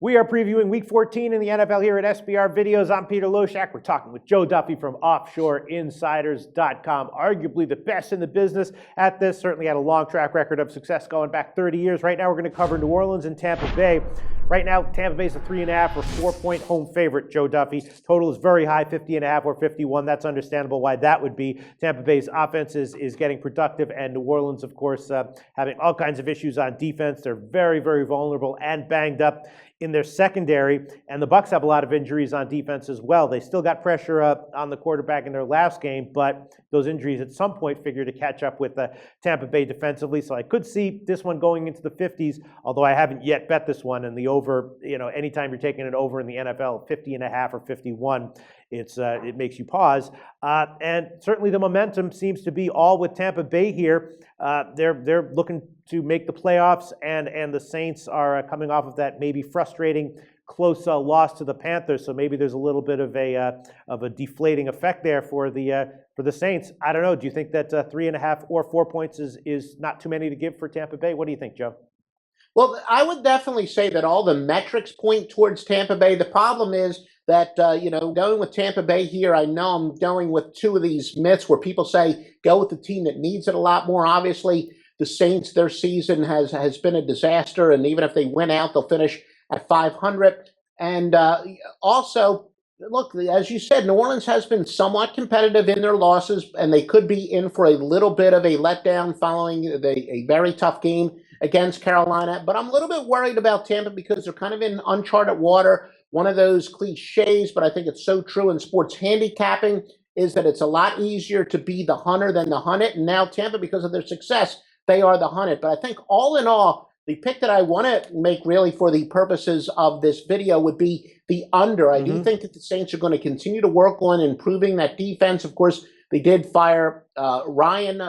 We are previewing Week 14 in the NFL here at SBR Videos. I'm Peter Loshak. We're talking with Joe Duffy from OffshoreInsiders.com, arguably the best in the business at this. Certainly had a long track record of success going back 30 years. Right now we're going to cover New Orleans and Tampa Bay. Right now, Tampa Bay's a 3.5 or 4-point home favorite, Joe Duffy. Total is very high, 50.5 or 51. That's understandable why that would be. Tampa Bay's offense is getting productive, and New Orleans, of course, having all kinds of issues on defense. They're very, very vulnerable and banged up in their secondary, and the Bucs have a lot of injuries on defense as well. They still got pressure on the quarterback in their last game, but those injuries at some point figure to catch up with Tampa Bay defensively. So I could see this one going into the 50s, although I haven't yet bet this one. And the over, anytime you're taking it over in the NFL, 50.5 or 51, it makes you pause. And certainly the momentum seems to be all with Tampa Bay here. They're looking to make the playoffs, and the Saints are coming off of that maybe frustrating close loss to the Panthers. So maybe there's a little bit of a deflating effect there for the Saints. I don't know. Do you think that 3.5 or 4 points is not too many to give for Tampa Bay? What do you think, Joe? Well, I would definitely say that all the metrics point towards Tampa Bay. The problem is that, going with Tampa Bay here, I know I'm going with two of these myths where people say go with the team that needs it a lot more. Obviously, the Saints, their season has been a disaster, and even if they win out, they'll finish at 500. And also, look, as you said, New Orleans has been somewhat competitive in their losses, and they could be in for a little bit of a letdown following a very tough game against Carolina. But I'm a little bit worried about Tampa because they're kind of in uncharted water. One of those cliches, but I think it's so true in sports handicapping, is that it's a lot easier to be the hunter than the hunted. And now Tampa, because of their success, they are the hunted. But I think all in all, the pick that I want to make really for the purposes of this video would be the under. I do think that the Saints are going to continue to work on improving that defense. Of course, they did fire Bob Ryan.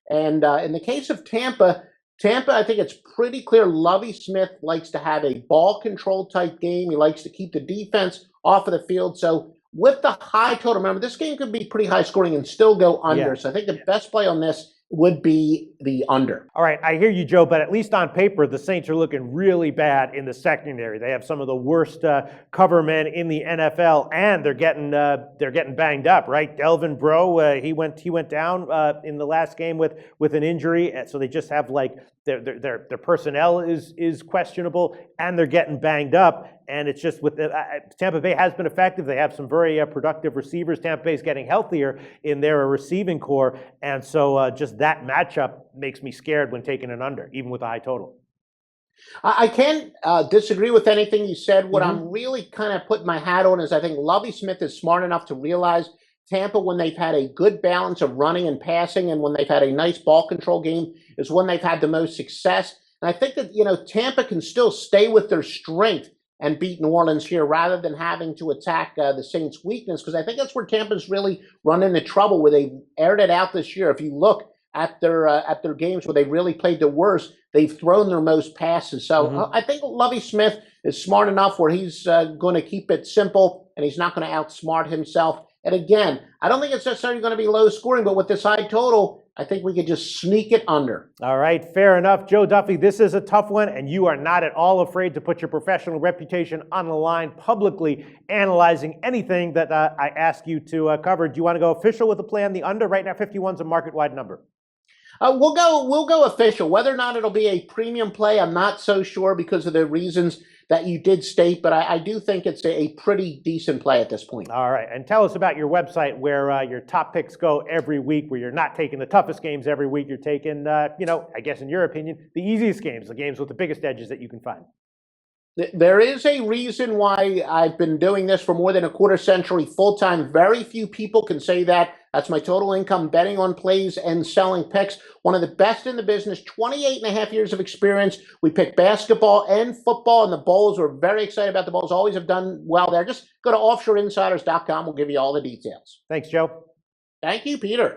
And in the case of Tampa, I think it's pretty clear Lovie Smith likes to have a ball control type game. He likes to keep the defense off of the field. So with the high total, remember, this game could be pretty high scoring and still go under. Yeah. So I think the best play on this would be the under. All right, I hear you, Joe, but at least on paper, the Saints are looking really bad in the secondary. They have some of the worst cover men in the NFL, and they're getting banged up, right? Delvin Breaux, he went down in the last game with an injury, so they just have their personnel is questionable, and they're getting banged up. And it's just with Tampa Bay has been effective. They have some very productive receivers. Tampa Bay is getting healthier in their receiving core, and so just that matchup makes me scared when taking an under, even with a high total. I can't disagree with anything you said. What I'm really kind of putting my hat on is I think Lovie Smith is smart enough to realize Tampa, when they've had a good balance of running and passing, and when they've had a nice ball control game, is when they've had the most success. And I think that, Tampa can still stay with their strength and beat New Orleans here rather than having to attack the Saints' weakness, because I think that's where Tampa's really run into trouble, where they aired it out this year. If you look at their games where they really played the worst, they've thrown their most passes. So I think Lovie Smith is smart enough where he's going to keep it simple, and he's not going to outsmart himself. And again, I don't think it's necessarily going to be low scoring, but with this high total, I think we could just sneak it under. All right, fair enough. Joe Duffy, this is a tough one, and you are not at all afraid to put your professional reputation on the line publicly analyzing anything that I ask you to cover. Do you want to go official with the play on the under? Right now, 51's a market-wide number. We'll go official. Whether or not it'll be a premium play, I'm not so sure because of the reasons that you did state, but I do think it's a pretty decent play at this point. All right, and tell us about your website where your top picks go every week, where you're not taking the toughest games every week. You're taking, I guess in your opinion, the easiest games, the games with the biggest edges that you can find. There is a reason why I've been doing this for more than a quarter century full-time. Very few people can say that. That's my total income betting on plays and selling picks. One of the best in the business, 28 and a half years of experience. We pick basketball and football, and the Bulls. We're very excited about the Bulls. Always have done well there. Just go to offshoreinsiders.com. We'll give you all the details. Thanks, Joe. Thank you, Peter.